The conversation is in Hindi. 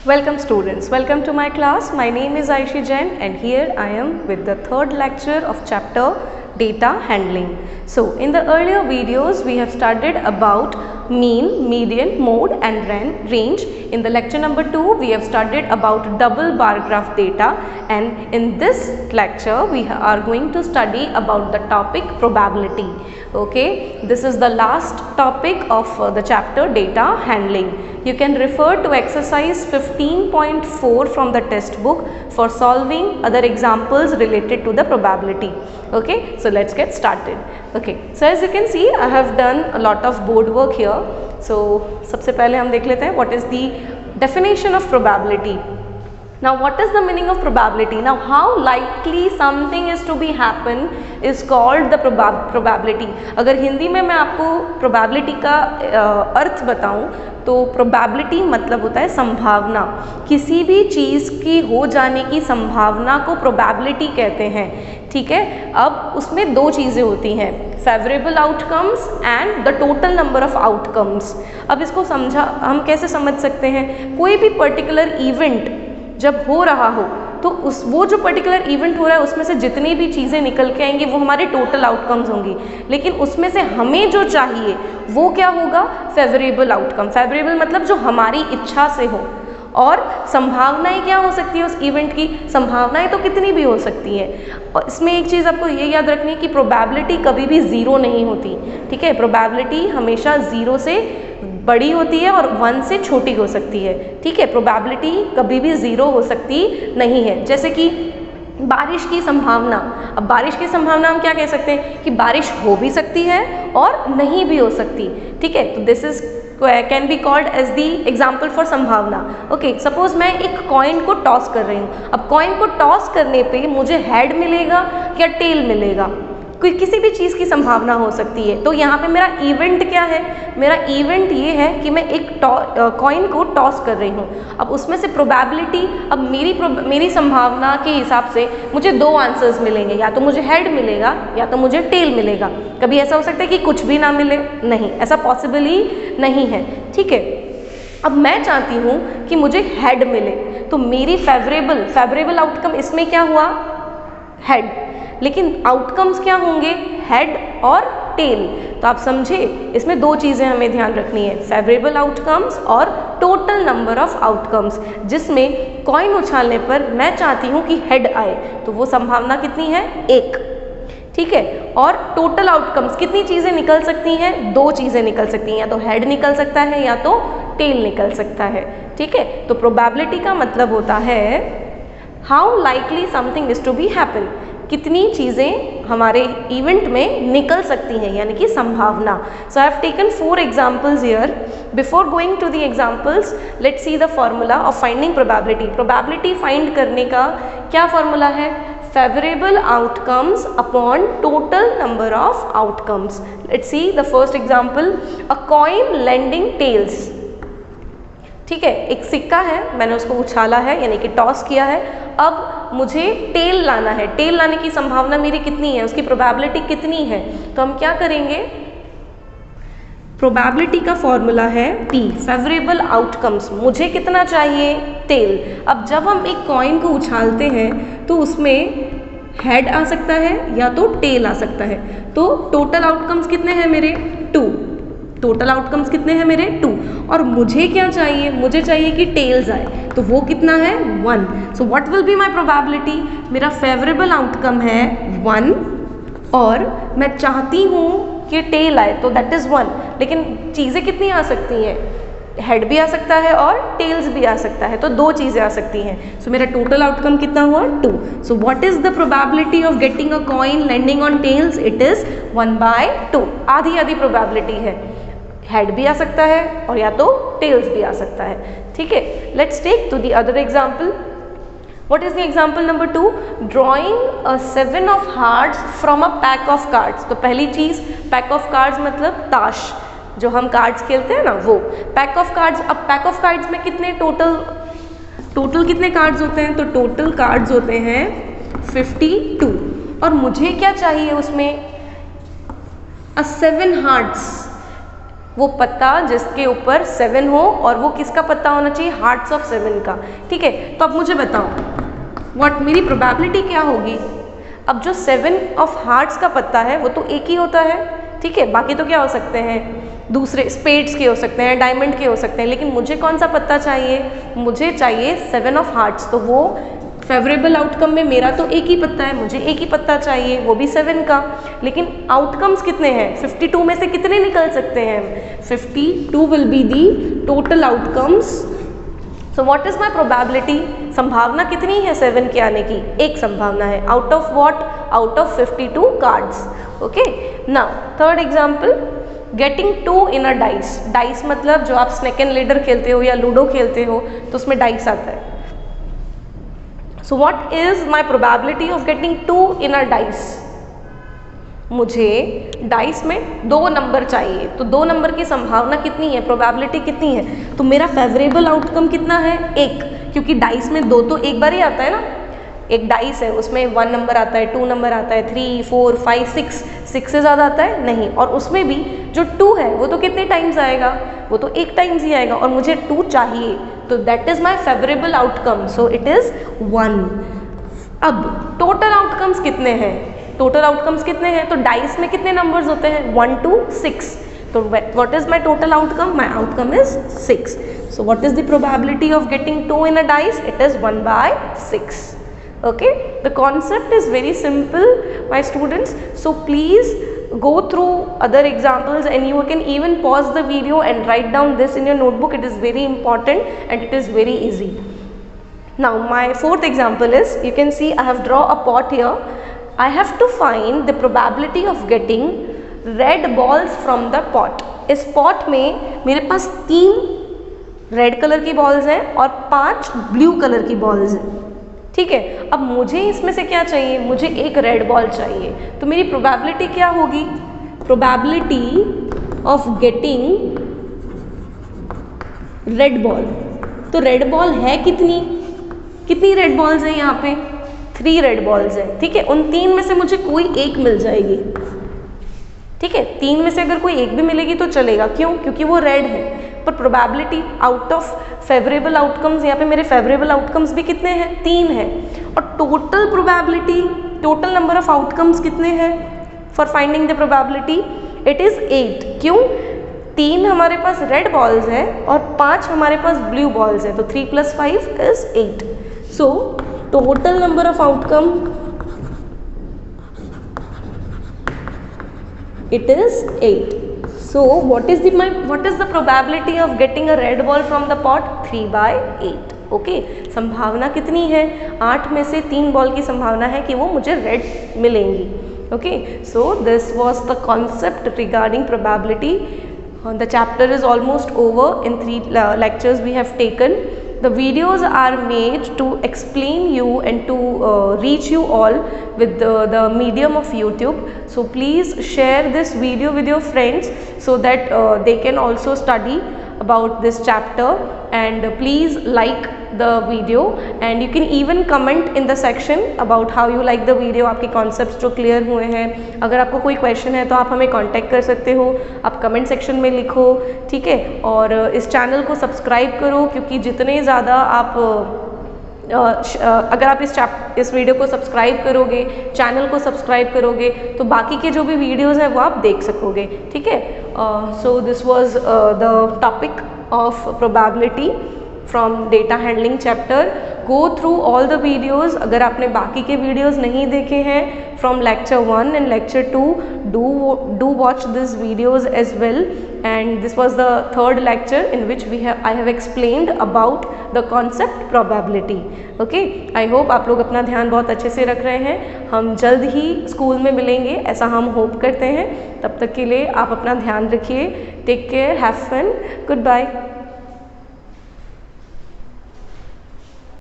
Welcome students, welcome to my class. My name is Aishi Jain and here I am with the third lecture of chapter data handling. So in the earlier videos we have studied about mean, median, mode and range. In the lecture number 2 we have studied about double bar graph data, and in this lecture we are going to study about the topic probability. Okay, this is the last topic of the chapter data handling. You can refer to exercise 15.4 from the textbook for solving other examples related to the probability. Okay, so let's get started. Okay, so as you can see I have done a lot of board work here. So सबसे पहले हम देख लेते हैं what is the definition of probability. Now what is the meaning of probability? Now how likely something is to be happen is called the probability. अगर हिंदी में मैं आपको probability का अर्थ बताऊं तो probability मतलब होता है संभावना. किसी भी चीज़ की हो जाने की संभावना को probability कहते हैं. ठीक है, अब उसमें दो चीज़ें होती हैं, favourable outcomes and the total number of outcomes. अब इसको हम कैसे समझ सकते हैं? कोई भी पर्टिकुलर इवेंट जब हो रहा हो तो वो जो पर्टिकुलर इवेंट हो रहा है उसमें से जितनी भी चीज़ें निकल के आएंगी वो हमारे टोटल आउटकम्स होंगी, लेकिन उसमें से हमें जो चाहिए वो क्या होगा? Favourable outcome. फेवरेबल मतलब जो हमारी इच्छा से हो. और संभावनाएं क्या हो सकती है उस इवेंट की? संभावनाएं तो कितनी भी हो सकती हैं. और इसमें एक चीज़ आपको ये याद रखनी है कि प्रोबेबिलिटी कभी भी ज़ीरो नहीं होती. ठीक है, प्रोबेबिलिटी हमेशा ज़ीरो से बड़ी होती है और 1 से छोटी हो सकती है. ठीक है, प्रोबेबिलिटी कभी भी ज़ीरो हो सकती नहीं है. जैसे कि बारिश की संभावना. अब बारिश की संभावना हम क्या कह सकते हैं कि बारिश हो भी सकती है और नहीं भी हो सकती. ठीक है, तो this is can be called as the example for संभावना. ओके, सपोज मैं एक कॉइन को टॉस कर रही हूँ. अब कॉइन को टॉस करने पे मुझे हेड मिलेगा या टेल मिलेगा? कोई किसी भी चीज़ की संभावना हो सकती है. तो यहाँ पे मेरा इवेंट क्या है? मेरा इवेंट ये है कि मैं एक कॉइन को टॉस कर रही हूँ. अब उसमें से प्रोबेबिलिटी, अब मेरी संभावना के हिसाब से मुझे दो आंसर्स मिलेंगे, या तो मुझे हेड मिलेगा या तो मुझे टेल मिलेगा. कभी ऐसा हो सकता है कि कुछ भी ना मिले? नहीं, ऐसा पॉसिबल ही नहीं है. ठीक है, अब मैं चाहती हूँ कि मुझे हेड मिले, तो मेरी फेवरेबल आउटकम इसमें क्या हुआ? हेड. लेकिन आउटकम्स क्या होंगे? हेड और टेल. तो आप समझे, इसमें दो चीज़ें हमें ध्यान रखनी है, फेवरेबल आउटकम्स और टोटल नंबर ऑफ आउटकम्स. जिसमें कॉइन उछालने पर मैं चाहती हूँ कि हेड आए, तो वो संभावना कितनी है? 1. ठीक है, और टोटल आउटकम्स कितनी चीज़ें निकल सकती हैं? दो चीज़ें निकल सकती हैं, या तो हेड निकल सकता है या तो टेल निकल सकता है. ठीक है, तो प्रोबेबिलिटी का मतलब होता है how likely something is to be happen. कितनी चीज़ें हमारे इवेंट में निकल सकती हैं, यानी कि संभावना. So I have taken 4 examples here. Before going to the examples, let's see the formula of finding probability. Probability find करने का क्या फॉर्मूला है? Favourable outcomes upon total number of outcomes. Let's see the first example, a coin landing tails. ठीक है, एक सिक्का है, मैंने उसको उछाला है यानी कि टॉस किया है. अब मुझे टेल लाना है. टेल लाने की संभावना मेरी कितनी है? उसकी प्रोबेबिलिटी कितनी है? तो हम क्या करेंगे? प्रोबेबिलिटी का फॉर्मूला है P, फेवरेबल आउटकम्स. मुझे कितना चाहिए? टेल. अब जब हम एक कॉइन को उछालते हैं तो उसमें हेड आ सकता है या तो टेल आ सकता है. तो टोटल आउटकम्स कितने हैं मेरे? 2. टोटल आउटकम्स कितने हैं मेरे? 2. और मुझे क्या चाहिए? मुझे चाहिए कि टेल्स आए, तो वो कितना है? 1. So what will be my probability? मेरा फेवरेबल आउटकम है 1 और मैं चाहती हूँ कि टेल आए, तो दैट इज़ 1. लेकिन चीज़ें कितनी आ सकती हैं? हेड भी आ सकता है और टेल्स भी आ सकता है, तो दो चीज़ें आ सकती हैं. सो मेरा टोटल आउटकम कितना हुआ? 2. So what is the probability of getting a coin landing on tails? It is 1/2. आधी आधी प्रोबेबिलिटी है. हेड भी आ सकता है और या तो टेल्स भी आ सकता है. ठीक है, let's take to the other example. What is the example number 2? Drawing a 7 of hearts from a pack of cards. तो पहली चीज़, पैक ऑफ कार्ड्स मतलब ताश, जो हम कार्ड्स खेलते हैं ना, वो पैक ऑफ कार्ड्स. अब पैक ऑफ कार्ड्स में कितने टोटल कितने कार्ड्स होते हैं? तो टोटल कार्ड्स होते हैं 52. और मुझे क्या चाहिए उसमें? 7 हार्ट्स. वो पत्ता जिसके ऊपर 7 हो और वो किसका पत्ता होना चाहिए, हार्ट्स ऑफ 7 का। ठीक है, तो अब मुझे बताओ व्हाट मेरी प्रोबेबिलिटी क्या होगी। अब जो 7 ऑफ हार्ट्स का पत्ता है वो तो एक ही होता है, ठीक है, बाकी तो क्या हो सकते हैं, दूसरे स्पेड्स के हो सकते हैं, डायमंड के हो सकते हैं, लेकिन मुझे कौन सा पत्ता चाहिए, मुझे चाहिए 7 ऑफ हार्ट्स। तो वो फेवरेबल आउटकम में मेरा तो एक ही पत्ता है, मुझे एक ही पत्ता चाहिए, वो भी 7 का। लेकिन आउटकम्स कितने हैं, 52 में से कितने निकल सकते हैं, 52 will be the total outcomes. So what is my probability, संभावना कितनी है 7 के आने की, एक संभावना है, out of what, out of 52 cards. Okay, now third example, getting 2 in a dice. Dice मतलब जो आप स्नेक एंड लेडर खेलते हो या लूडो खेलते हो तो उसमें डाइस आता है। So what is my probability of getting 2 in a dice, मुझे डाइस में 2 नंबर चाहिए, तो 2 नंबर की संभावना कितनी है, प्रोबेबिलिटी कितनी है, तो मेरा फेवरेबल आउटकम कितना है, 1, क्योंकि डाइस में 2 तो एक बार ही आता है ना, एक डाइस है उसमें 1 नंबर आता है, 2 नंबर आता है, 3, 4, 5, 6 से ज़्यादा आता है नहीं, और उसमें भी जो 2 है वो तो कितने टाइम्स आएगा, वो तो एक टाइम्स ही आएगा, और मुझे 2 चाहिए, तो that is my favourable outcome, so it is 1। अब टोटल आउटकम्स कितने हैं, टोटल आउटकम्स कितने हैं, तो डाइस में कितने नंबर्स होते हैं, 1 to 6, तो what is my total outcome, my outcome is 6। So what is the probability of getting 2 in a dice, it is 1/6। Okay, the concept is very simple, my students, so please go through other examples and you can even pause the video and write down this in your notebook. It is very important and it is very easy. Now my fourth example is, you can see I have drawn a pot here. I have to find the probability of getting red balls from the pot. इस pot में मेरे पास 3 रेड कलर की बॉल्स हैं और 5 ब्लू कलर की बॉल्स हैं, ठीक है। अब मुझे इसमें से क्या चाहिए, मुझे एक रेड बॉल चाहिए, तो मेरी प्रोबेबिलिटी क्या होगी, probability of getting red ball, तो रेड बॉल है कितनी, कितनी रेड बॉल्स हैं यहाँ पे, 3 रेड बॉल्स हैं, ठीक है। उन 3 में से मुझे कोई एक मिल जाएगी, ठीक है, 3 में से अगर कोई एक भी मिलेगी तो चलेगा, क्यों, क्योंकि वो रेड है। पर probability out of favourable outcomes, यहाँ पे मेरे फेवरेबल आउटकम्स भी कितने हैं, 3 हैं, और total probability, total number of outcomes कितने हैं for finding the probability, it is 8। क्यों, 3 हमारे पास रेड बॉल्स हैं और 5 हमारे पास ब्लू बॉल्स हैं, तो 3 + 5 is 8। So total number of outcome it is 8. So what is the probability of getting a red ball from the pot, 3/8. Okay, संभावना कितनी है, 8 में से 3 बॉल की संभावना है कि वो मुझे रेड मिलेंगी। Okay, so this was the concept regarding probability. The chapter is almost over, in 3 lectures we have taken. The videos are made to explain you and to reach you all with the medium of YouTube. So please share this video with your friends so that they can also study about this chapter, and please like the video and you can even comment in the section about how you like the video, आपके concepts जो clear हुए हैं। अगर आपको कोई question है तो आप हमें contact कर सकते हो, आप comment section में लिखो, ठीक है। और इस channel को subscribe करो, क्योंकि जितने ज़्यादा आप अगर आप इस वीडियो को सब्सक्राइब करोगे, चैनल को सब्सक्राइब करोगे, तो बाकी के जो भी वीडियोज़ हैं वो आप देख सकोगे, ठीक है। So this was the topic of probability from data handling chapter. Go through all the videos, अगर आपने बाकी के वीडियोज़ नहीं देखे हैं from lecture 1 and lecture 2, do watch these videos as well. And this was the third lecture in which I have explained about the concept probability. Okay, I hope आप लोग अपना ध्यान बहुत अच्छे से रख रहे हैं। हम जल्द ही स्कूल में मिलेंगे, ऐसा हम होप करते हैं। तब तक के लिए आप अपना ध्यान रखिए। Take care, have fun, good bye.